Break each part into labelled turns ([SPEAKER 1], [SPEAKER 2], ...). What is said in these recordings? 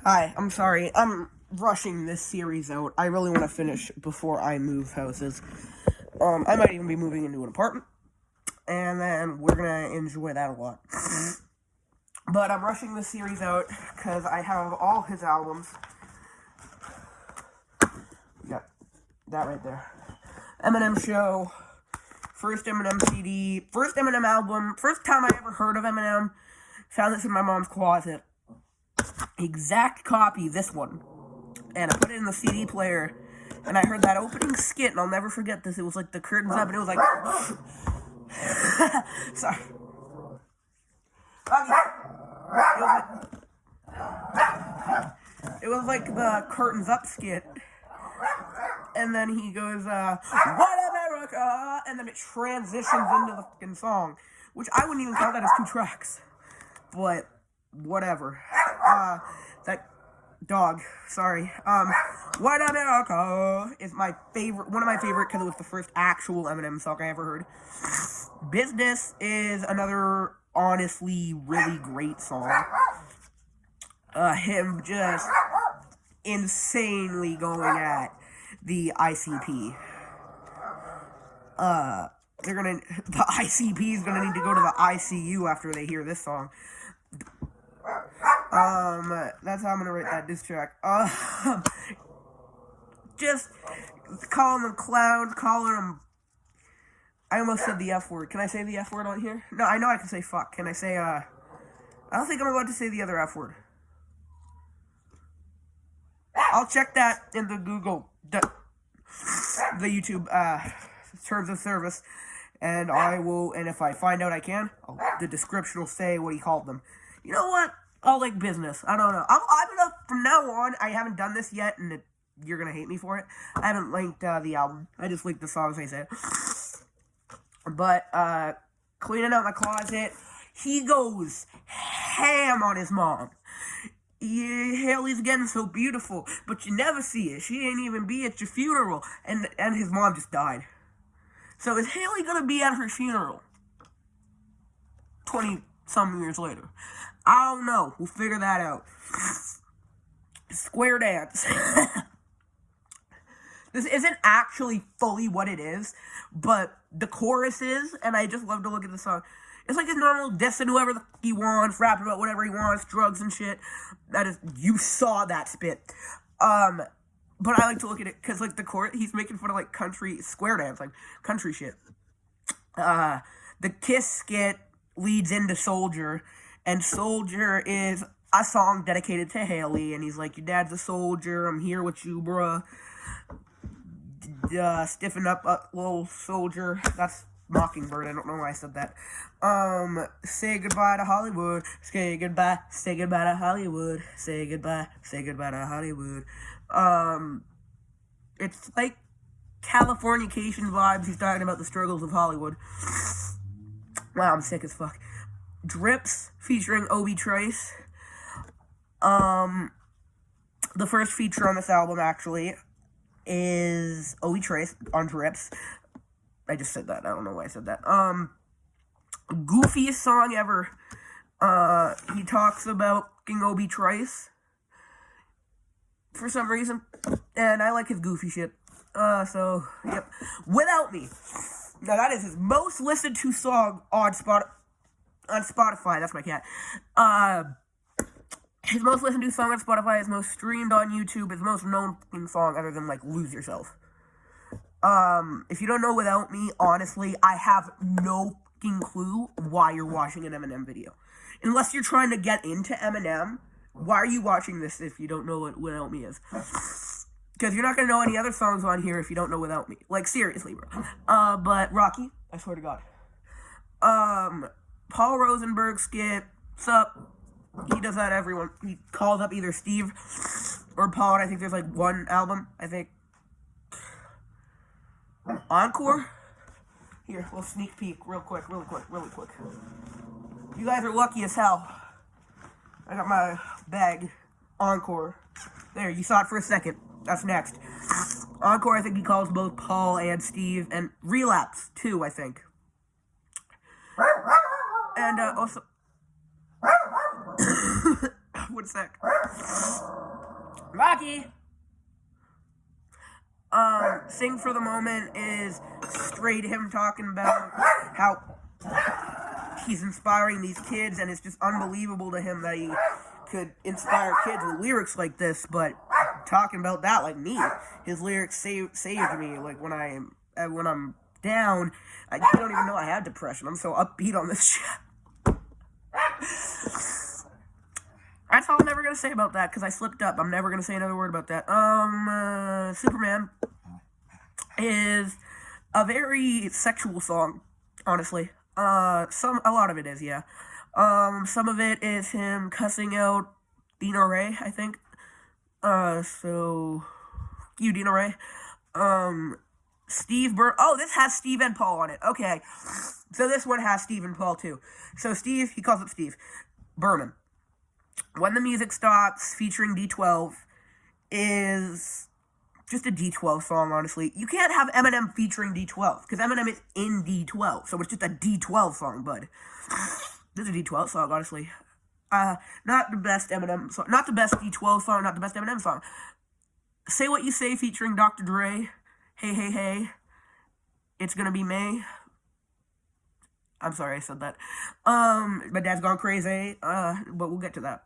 [SPEAKER 1] Hi, I'm sorry. I'm rushing this series out. I really want to finish before I move houses. I might even be moving into an apartment, and then we're gonna enjoy that a lot. But I'm rushing this series out because I have all his albums. Got that right there. Eminem show, first Eminem CD, first Eminem album, first time I ever heard of Eminem. Found this in my mom's closet. Exact copy, this one. And I put it in the CD player, and I heard that opening skit, and I'll never forget this. It was like the curtains up, and it was like... Sorry. It was like the curtains up skit. And then he goes, "What America?" And then it transitions into the fucking song. Which I wouldn't even count that as 2 tracks. But, whatever. That dog, sorry. What America is my favorite, one of my favorite, because it was the first actual Eminem song I ever heard. Business is another honestly really great song. Him just insanely going at the ICP. The ICP is gonna need to go to the ICU after they hear this song. That's how I'm gonna rate that diss track. Just calling them clowns, calling them... I almost said the F word. Can I say the F word on here? No, I know I can say fuck. Can I say, I don't think I'm allowed to say the other F word. I'll check that in the Google, the YouTube, terms of service, and I will, and if I find out I can, the description will say what he called them. You know what? I'll like business. I don't know. I'm gonna, from now on, I haven't done this yet, and you're gonna hate me for it. I haven't linked the album. I just linked the songs I said. But, cleaning out my closet, he goes ham on his mom. Yeah, Haley's getting so beautiful, but you never see it. She ain't even be at your funeral. And his mom just died. So is Haley gonna be at her funeral 20-some years later? I don't know. We'll figure that out. Square dance. This isn't actually fully what it is, but the chorus is, and I just love to look at the song. It's like his normal dissing whoever the fuck he wants, rapping about whatever he wants, drugs and shit. That is, you saw that spit. But I like to look at it, because, like, the chorus, he's making fun of, like, country, square dance, like, country shit. The Kiss skit leads into Soldier, and Soldier is a song dedicated to Haley, and he's like, your dad's a soldier, I'm here with you, bruh. Stiffen up, little soldier. That's Mockingbird, I don't know why I said that. Say goodbye to Hollywood, say goodbye to Hollywood, say goodbye to Hollywood. It's like Californication vibes. He's talking about the struggles of Hollywood. Wow, I'm sick as fuck. Drips, featuring Obi Trice. The first feature on this album, actually, is Obi Trice on Drips. I just said that. I don't know why I said that. Goofiest song ever. He talks about fucking Obi Trice for some reason, and I like his goofy shit. So, yep. Without Me. Now, that is his most listened to song on Spotify. That's my cat. His most listened to song on Spotify, his most streamed on YouTube, his most known song other than, like, Lose Yourself. If you don't know Without Me, honestly, I have no fucking clue why you're watching an Eminem video. Unless you're trying to get into Eminem, why are you watching this if you don't know what Without Me is? Because you're not going to know any other songs on here if you don't know Without Me. Like, seriously, bro. But Rocky, I swear to God. Paul Rosenberg skit, sup? He does that everyone. He calls up either Steve or Paul, and I think there's like one album, I think. Encore? Here, we'll sneak peek real quick. You guys are lucky as hell. I got my bag. Encore. There, you saw it for a second. That's next. Encore, I think he calls both Paul and Steve, and Relapse, too, I think. And, also... 1 sec. Rocky! Sing for the Moment is straight him talking about how he's inspiring these kids, and it's just unbelievable to him that he could inspire kids with lyrics like this, but talking about that like me, his lyrics saved me, like when I'm down, I don't even know I had depression, I'm so upbeat on this shit. That's all I'm ever gonna say about that, because I slipped up. I'm never gonna say another word about that. Superman is a very sexual song, honestly. A lot of it is, yeah. Some of it is him cussing out Dina Ray, I think. So, you, Dina Ray. Oh, this has Steve and Paul on it. Okay. So this one has Steve and Paul, too. So Steve, he calls up Steve Berman. When the Music Stops, featuring D12, is just a D12 song, honestly. You can't have Eminem featuring D12, because Eminem is in D12, so it's just a D12 song, bud. This is a D12 song, honestly. Not the best Eminem song, not the best D12 song, not the best Eminem song. Say What You Say featuring Dr. Dre. Hey, hey, hey. It's Gonna Be May. I'm sorry I said that. My dad's gone crazy, but we'll get to that.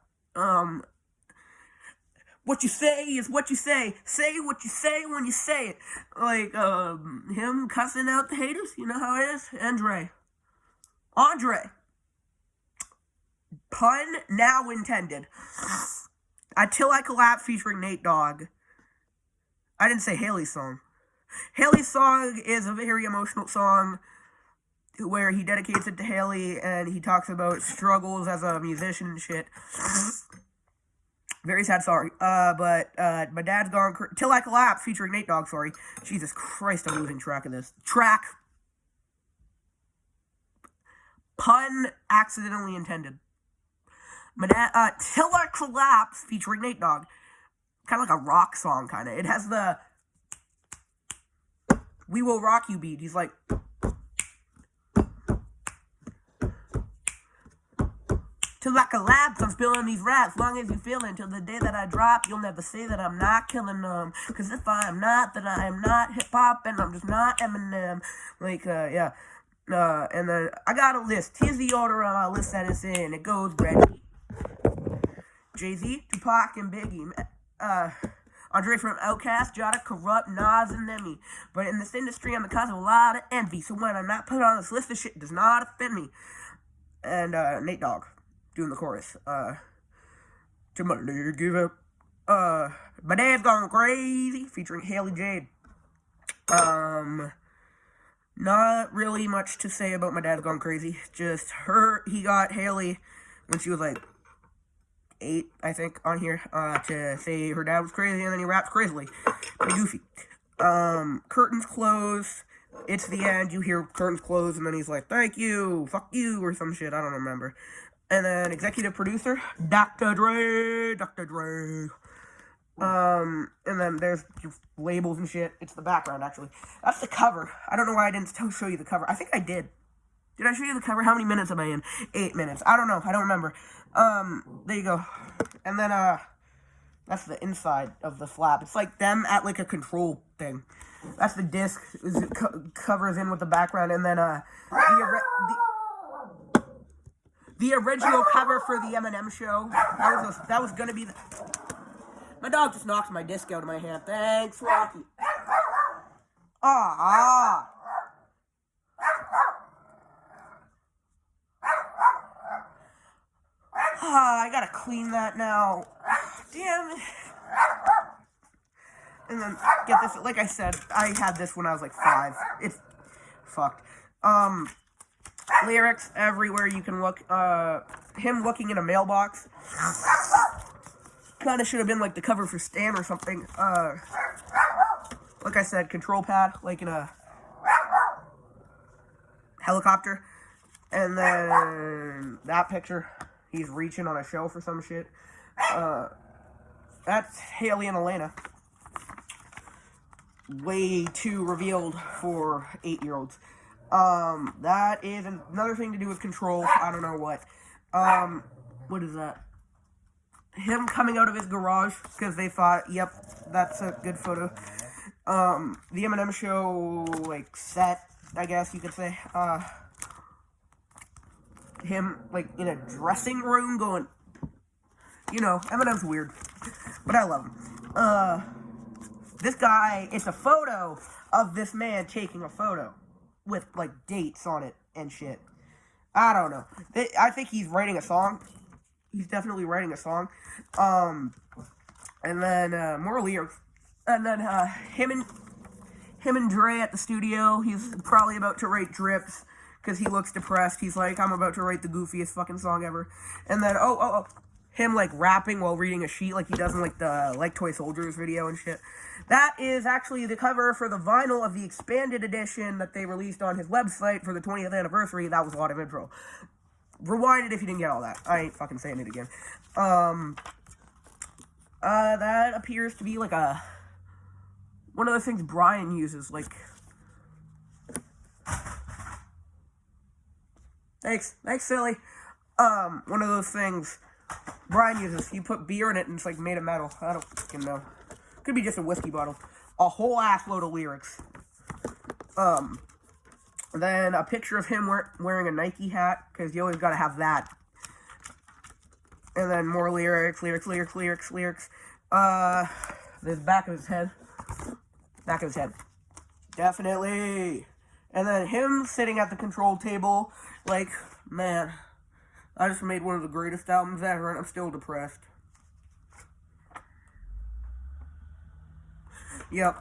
[SPEAKER 1] What you say is what you say. Say what you say when you say it. Like, him cussing out the haters, you know how it is? Andre. Pun now intended. Until I Collapse featuring Nate Dogg. I didn't say Haley's song. Haley's song is a very emotional song where he dedicates it to Haley and he talks about struggles as a musician and shit. Very sad, sorry. But my dad's gone Till I Collapse featuring Nate Dogg, sorry. Jesus Christ, I'm losing track of this. Pun accidentally intended. My dad, Till I Collapse featuring Nate Dogg. Kind of like a rock song, kind of. It has the We Will Rock You beat. He's like, till I collapse, I'm spilling these raps. Long as you feel it, till the day that I drop, you'll never say that I'm not killing them. Cause if I am not, then I am not hip-hop, and I'm just not Eminem. Like, yeah. And then, I got a list. Here's the order of my list that it's in. It goes Reggie, Jay-Z, Tupac, and Biggie. Andre from Outkast, Jada, Corrupt, Nas, and Nemi. But in this industry, I'm the cause of a lot of envy. So when I'm not put on this list, this shit does not offend me. And, Nate Dogg doing the chorus. To my lady, give up. My Dad's Gone Crazy, featuring Haley Jade. Not really much to say about My Dad's Gone Crazy. Just he got Haley when she was like 8, I think, on here, to say her dad was crazy, and then he raps crazily. Pretty goofy. Curtains close. It's the end. You hear curtains close, and then he's like, thank you, fuck you, or some shit. I don't remember. And then executive producer, Dr. Dre. And then there's labels and shit. It's the background, actually. That's the cover. I don't know why I didn't show you the cover. I think I did. Did I show you the cover? How many minutes am I in? 8 minutes. I don't know. I don't remember. There you go. And then, that's the inside of the flap. It's like them at, like, a control thing. That's the disc. It covers in with the background. And then, the original cover for the Eminem show. That was gonna be the... My dog just knocked my disc out of my hand. Thanks, Rocky. I gotta clean that now. Damn it. And then, get this, like I said, I had this when I was like 5. It's fucked. Lyrics everywhere you can look. Him looking in a mailbox. Kinda should have been like the cover for Stan or something. Like I said, control pad, like in a helicopter. And then that picture, he's reaching on a shelf or some shit. That's Haley and Elena. Way too revealed for 8-year-olds. That is another thing to do with control. I don't know what. What is that? him coming out of his garage, because they thought, yep, that's a good photo. The Eminem show, like, set, I guess you could say. Him, like, in a dressing room going, you know, Eminem's weird, but I love him. This guy, it's a photo of this man taking a photo with, like, dates on it and shit. I don't know. I think he's writing a song. He's definitely writing a song. And then, more lyrics. And then, him and Dre at the studio. He's probably about to write Drips, because he looks depressed. He's like, I'm about to write the goofiest fucking song ever. And then, him, like, rapping while reading a sheet like he does in, like, the Like Toy Soldiers video and shit. That is actually the cover for the vinyl of the expanded edition that they released on his website for the 20th anniversary. That was a lot of intro. Rewind it if you didn't get all that. I ain't fucking saying it again. That appears to be, like, one of the things Brian uses, like... Thanks, silly. One of those things Brian uses. You put beer in it and it's, like, made of metal. I don't fucking know. Could be just a whiskey bottle. A whole ass load of lyrics. Then a picture of him wearing a Nike hat, because you always gotta have that. And then more lyrics. The back of his head. Definitely. And then him sitting at the control table, like, man, I just made one of the greatest albums ever, and I'm still depressed. Yep.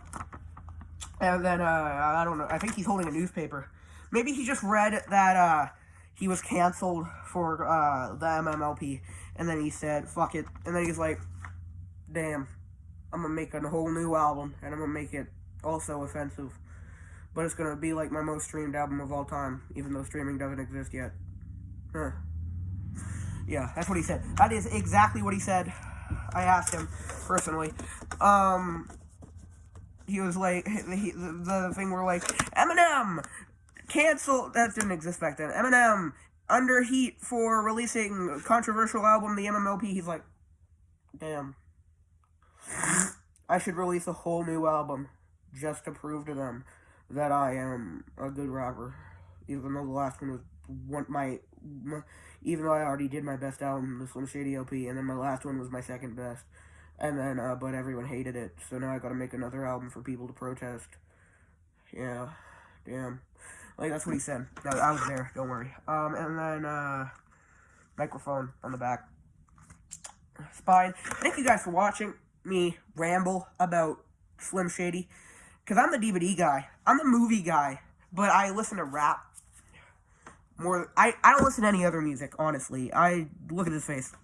[SPEAKER 1] And then, I don't know, I think he's holding a newspaper. Maybe he just read that, he was canceled for, the MMLP, and then he said, fuck it, and then he's like, damn, I'm gonna make a whole new album, and I'm gonna make it also offensive, but it's gonna be like my most streamed album of all time, even though streaming doesn't exist yet. Huh. Yeah, that's what he said. That is exactly what he said. I asked him, personally. He was like, the thing where, like, Eminem, cancel, that didn't exist back then, Eminem, under heat for releasing a controversial album, the MMLP, he's like, damn, I should release a whole new album, just to prove to them that I am a good rapper, even though the last one was even though I already did my best album, the Slim Shady LP, and then my last one was my second best. And then, but everyone hated it, so now I gotta make another album for people to protest. Yeah, damn. Like, that's what he said. I was there, don't worry. And then, microphone on the back. Spine. Thank you guys for watching me ramble about Slim Shady. Because I'm the DVD guy. I'm the movie guy. But I listen to rap more. I don't listen to any other music, honestly. I look at his face.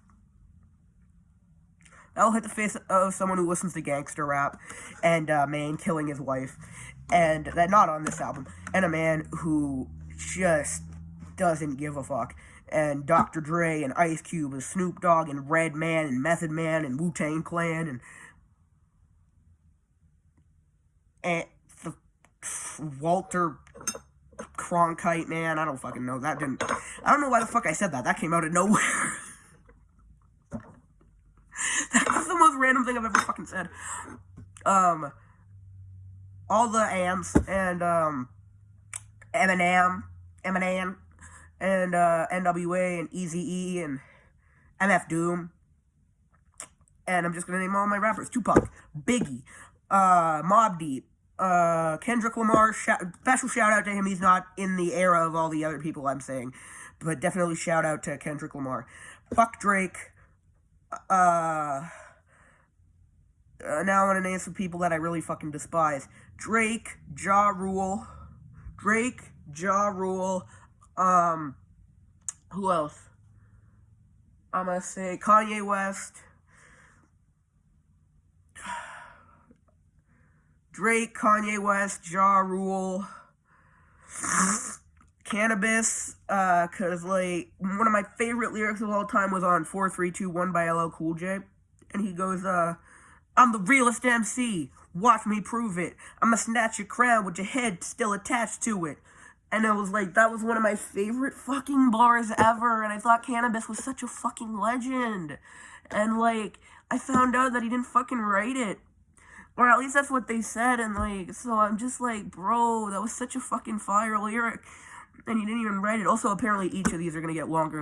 [SPEAKER 1] I'll hit the face of someone who listens to gangster rap and a man killing his wife, and that not on this album, and a man who just doesn't give a fuck, and Dr. Dre and Ice Cube and Snoop Dogg and Redman and Method Man and Wu-Tang Clan and the Walter Cronkite, man, I don't fucking know, I don't know why the fuck I said that, that came out of nowhere. That was the most random thing I've ever fucking said. All the AMs and, Eminem, and, NWA, and Eazy-E, and MF Doom. And I'm just gonna name all my rappers. Tupac, Biggie, Mobb Deep, Kendrick Lamar, special shout out to him, he's not in the era of all the other people I'm saying. But definitely shout out to Kendrick Lamar. Fuck Drake. Now I want to name some people that I really fucking despise. Drake, Ja Rule, who else? I'm gonna say Kanye West, Drake, Kanye West, Ja Rule, Cannabis, cause, like, one of my favorite lyrics of all time was on 4321 by LL Cool J, and he goes, I'm the realest MC, watch me prove it, I'ma snatch your crown with your head still attached to it, and it was like, that was one of my favorite fucking bars ever, and I thought Cannabis was such a fucking legend, And, like, I found out that he didn't fucking write it. Or at least that's what they said, and, like, so I'm just like, bro, that was such a fucking fire lyric. And he didn't even write it. Also, apparently each of these are gonna get longer